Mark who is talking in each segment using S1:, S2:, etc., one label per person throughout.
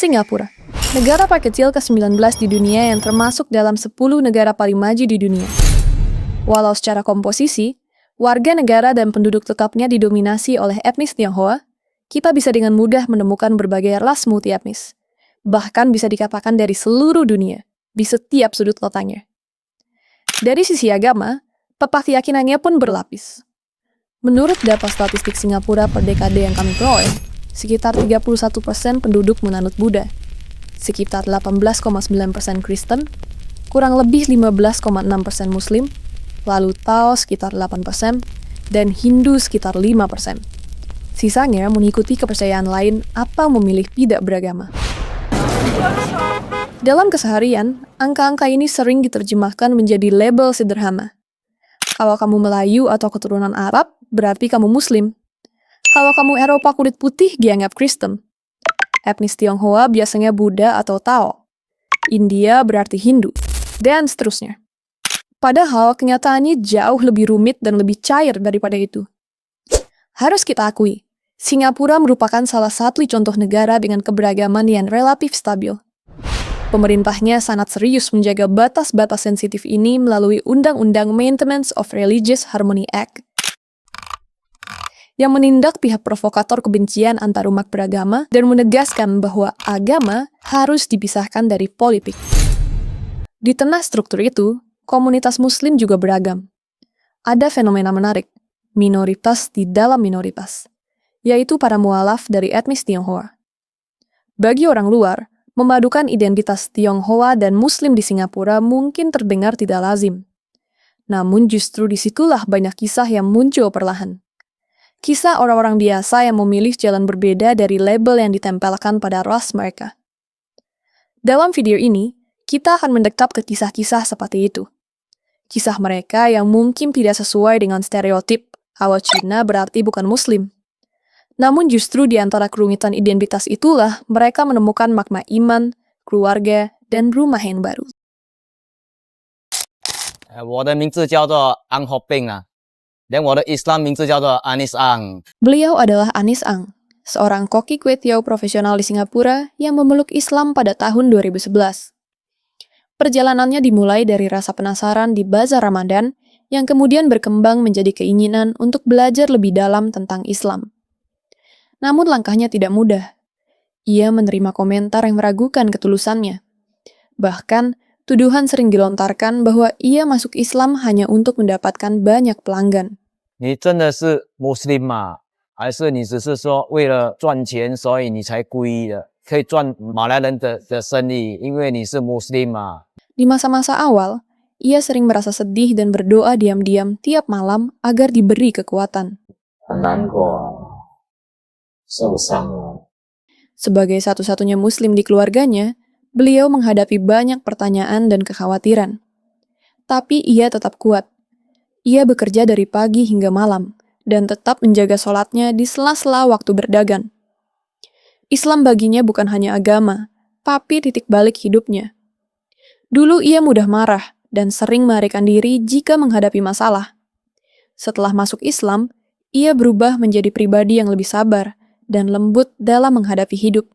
S1: Singapura, negara terkecil ke-19 di dunia yang termasuk dalam 10 negara paling maju di dunia. Walau secara komposisi, warga negara dan penduduk tetapnya didominasi oleh etnis Tionghoa, kita bisa dengan mudah menemukan berbagai ras multietnis. Bahkan bisa dikatakan dari seluruh dunia, di setiap sudut letaknya. Dari sisi agama, pepah keyakinannya pun berlapis. Menurut data statistik Singapura per dekade yang kami peroleh, sekitar 31% penduduk menganut Buddha, sekitar 18,9% Kristen, kurang lebih 15,6% Muslim, lalu Tao sekitar 8%, dan Hindu sekitar 5%. Sisanya mengikuti kepercayaan lain atau memilih tidak beragama. Dalam keseharian, angka-angka ini sering diterjemahkan menjadi label sederhana. Kalau kamu Melayu atau keturunan Arab, berarti kamu Muslim. Kalau kamu Eropa kulit putih, dianggap Kristen. Etnis Tionghoa biasanya Buddha atau Tao. India berarti Hindu, dan seterusnya. Padahal kenyataannya jauh lebih rumit dan lebih cair daripada itu. Harus kita akui, Singapura merupakan salah satu contoh negara dengan keberagaman yang relatif stabil. Pemerintahnya sangat serius menjaga batas-batas sensitif ini melalui Undang-Undang Maintenance of Religious Harmony Act, yang menindak pihak provokator kebencian antarumat beragama dan menegaskan bahwa agama harus dipisahkan dari politik. Di tengah struktur itu, komunitas Muslim juga beragam. Ada fenomena menarik, minoritas di dalam minoritas, yaitu para mualaf dari etnis Tionghoa. Bagi orang luar, memadukan identitas Tionghoa dan Muslim di Singapura mungkin terdengar tidak lazim. Namun justru disitulah banyak kisah yang muncul perlahan. Kisah orang-orang biasa yang memilih jalan berbeda dari label yang ditempelkan pada ras mereka. Dalam video ini, kita akan mendekat ke kisah-kisah seperti itu. Kisah mereka yang mungkin tidak sesuai dengan stereotip kalau Cina berarti bukan Muslim. Namun justru di antara kerumitan identitas itulah mereka menemukan makna iman, keluarga, dan rumah yang baru.
S2: 我的名字叫做安和病啊。Dan 我的 Islam 名字叫做 Anis Ang.
S1: Beliau adalah Anis Ang, seorang koki kue tiaw profesional di Singapura yang memeluk Islam pada tahun 2011. Perjalanannya dimulai dari rasa penasaran di bazar Ramadan yang kemudian berkembang menjadi keinginan untuk belajar lebih dalam tentang Islam. Namun langkahnya tidak mudah. Ia menerima komentar yang meragukan ketulusannya. Bahkan, tuduhan sering dilontarkan bahwa ia masuk Islam hanya untuk mendapatkan banyak pelanggan.
S2: 你真的是 Muslim 吗？还是你只是说为了赚钱，所以你才皈依的？可以赚马来人的生意，因为你是 Muslim 吗？
S1: Di masa-masa awal, ia sering merasa sedih dan berdoa diam-diam tiap malam agar diberi kekuatan. Sebagai satu-satunya Muslim di keluarganya, beliau menghadapi banyak pertanyaan dan kekhawatiran. Tapi ia tetap kuat. Ia bekerja dari pagi hingga malam, dan tetap menjaga sholatnya di sela-sela waktu berdagang. Islam baginya bukan hanya agama, tapi titik balik hidupnya. Dulu ia mudah marah, dan sering melarikan diri jika menghadapi masalah. Setelah masuk Islam, ia berubah menjadi pribadi yang lebih sabar, dan lembut dalam menghadapi hidup.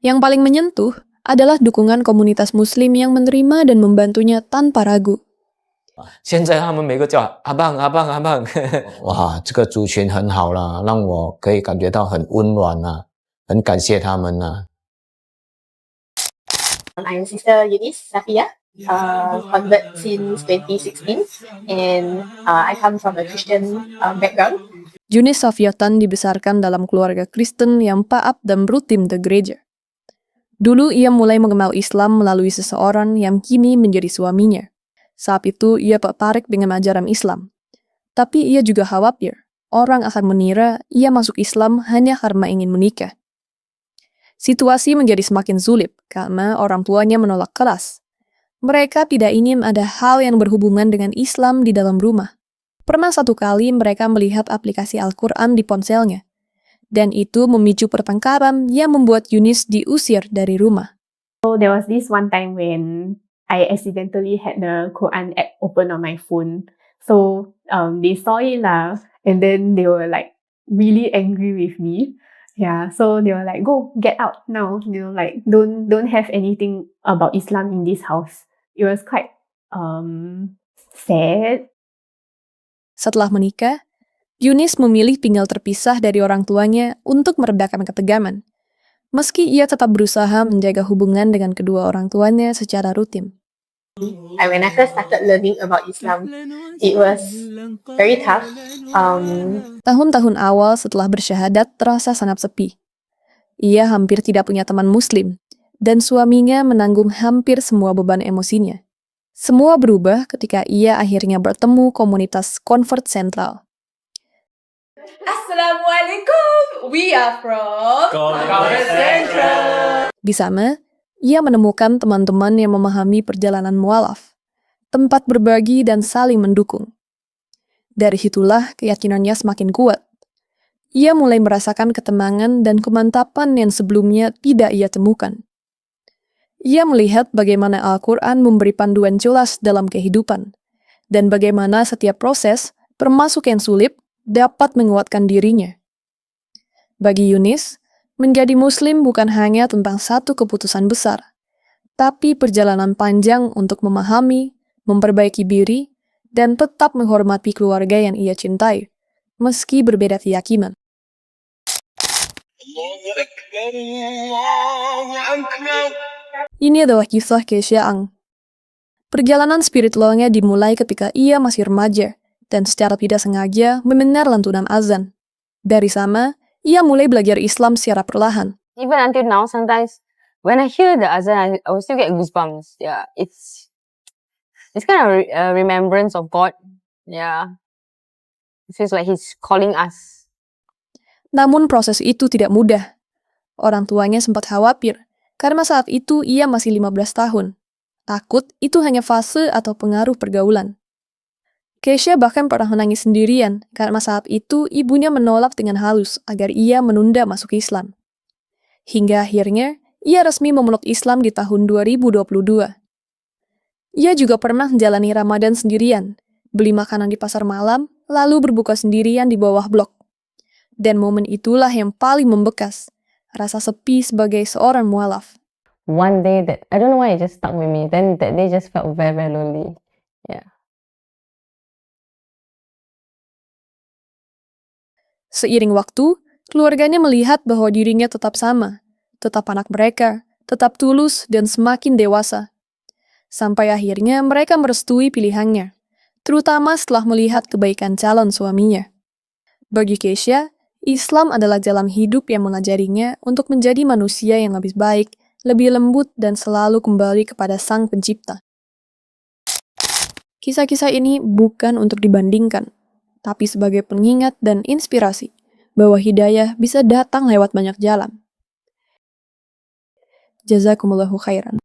S1: Yang paling menyentuh adalah dukungan komunitas Muslim yang menerima dan membantunya tanpa ragu.
S2: 现在他们每个叫阿棒阿棒阿棒，哇，这个族群很好啦，让我可以感觉到很温暖啊，很感谢他们啊。
S3: I'm Sister Eunice Safia, convert since 2016, and I come from a Christian background.
S1: Eunice Safiatan dibesarkan dalam keluarga Kristen yang taat dan rutin ke gereja. Dulu ia mulai mengenal Islam melalui seseorang yang kini menjadi suaminya. Saat itu ia tertarik dengan ajaran Islam. Tapi ia juga khawatir, orang akan mengira ia masuk Islam hanya karena ingin menikah. Situasi menjadi semakin sulit karena orang tuanya menolak keras. Mereka tidak ingin ada hal yang berhubungan dengan Islam di dalam rumah. Pernah satu kali mereka melihat aplikasi Al-Quran di ponselnya. Dan itu memicu pertengkaran yang membuat Eunice diusir dari rumah.
S4: So there was this one time when I accidentally had the Quran app open on my phone. So they saw it lah, and then they were like really angry with me. Yeah, so they were like, go, get out now. Like don't have anything about Islam in this house. It was quite sad.
S1: Setelah menikah, Yunis memilih tinggal terpisah dari orang tuanya untuk meredakan ketegangan. Meski ia tetap berusaha menjaga hubungan dengan kedua orang tuanya secara rutin.
S3: When I first started learning about Islam, it was very tough.
S1: Tahun-tahun awal setelah bersyahadat terasa sangat sepi. Ia hampir tidak punya teman muslim, dan suaminya menanggung hampir semua beban emosinya. Semua berubah ketika ia akhirnya bertemu komunitas Convert Central.
S5: Assalamualaikum, we are from Convert Central.
S1: Di sana, ia menemukan teman-teman yang memahami perjalanan mualaf, tempat berbagi dan saling mendukung. Dari situlah keyakinannya semakin kuat. Ia mulai merasakan ketenangan dan kemantapan yang sebelumnya tidak ia temukan. Ia melihat bagaimana Al-Quran memberi panduan jelas dalam kehidupan, dan bagaimana setiap proses, termasuk yang sulit, dapat menguatkan dirinya. Bagi Yunis, menjadi Muslim bukan hanya tentang satu keputusan besar, tapi perjalanan panjang untuk memahami, memperbaiki diri, dan tetap menghormati keluarga yang ia cintai, meski berbeda keyakinan. Ini adalah kisah Keisha Ang. Perjalanan spiritualnya dimulai ketika ia masih remaja, dan secara tidak sengaja mendengar lantunan azan. Dari sana, ia mulai belajar Islam secara perlahan.
S6: Even until now, sometimes when I hear the azan, I will still get goosebumps. Yeah, it's kind of a remembrance of God. Yeah, it feels like He's calling us.
S1: Namun proses itu tidak mudah. Orang tuanya sempat khawatir, karena saat itu ia masih 15 tahun. Takut itu hanya fase atau pengaruh pergaulan. Keisha bahkan pernah menangis sendirian karena saat itu ibunya menolak dengan halus agar ia menunda masuk Islam. Hingga akhirnya, ia resmi memeluk Islam di tahun 2022. Ia juga pernah menjalani Ramadan sendirian, beli makanan di pasar malam, lalu berbuka sendirian di bawah blok. Dan momen itulah yang paling membekas, rasa sepi sebagai seorang mualaf.
S6: One day that, I don't know why it just stuck with me. Then that day just felt very, very lonely. Yeah.
S1: Seiring waktu, keluarganya melihat bahwa dirinya tetap sama, tetap anak mereka, tetap tulus dan semakin dewasa. Sampai akhirnya mereka merestui pilihannya, terutama setelah melihat kebaikan calon suaminya. Bagi Keisha, Islam adalah jalan hidup yang mengajarinya untuk menjadi manusia yang lebih baik, lebih lembut dan selalu kembali kepada Sang Pencipta. Kisah-kisah ini bukan untuk dibandingkan, tapi sebagai pengingat dan inspirasi bahwa hidayah bisa datang lewat banyak jalan. Jazakumullahu khairan.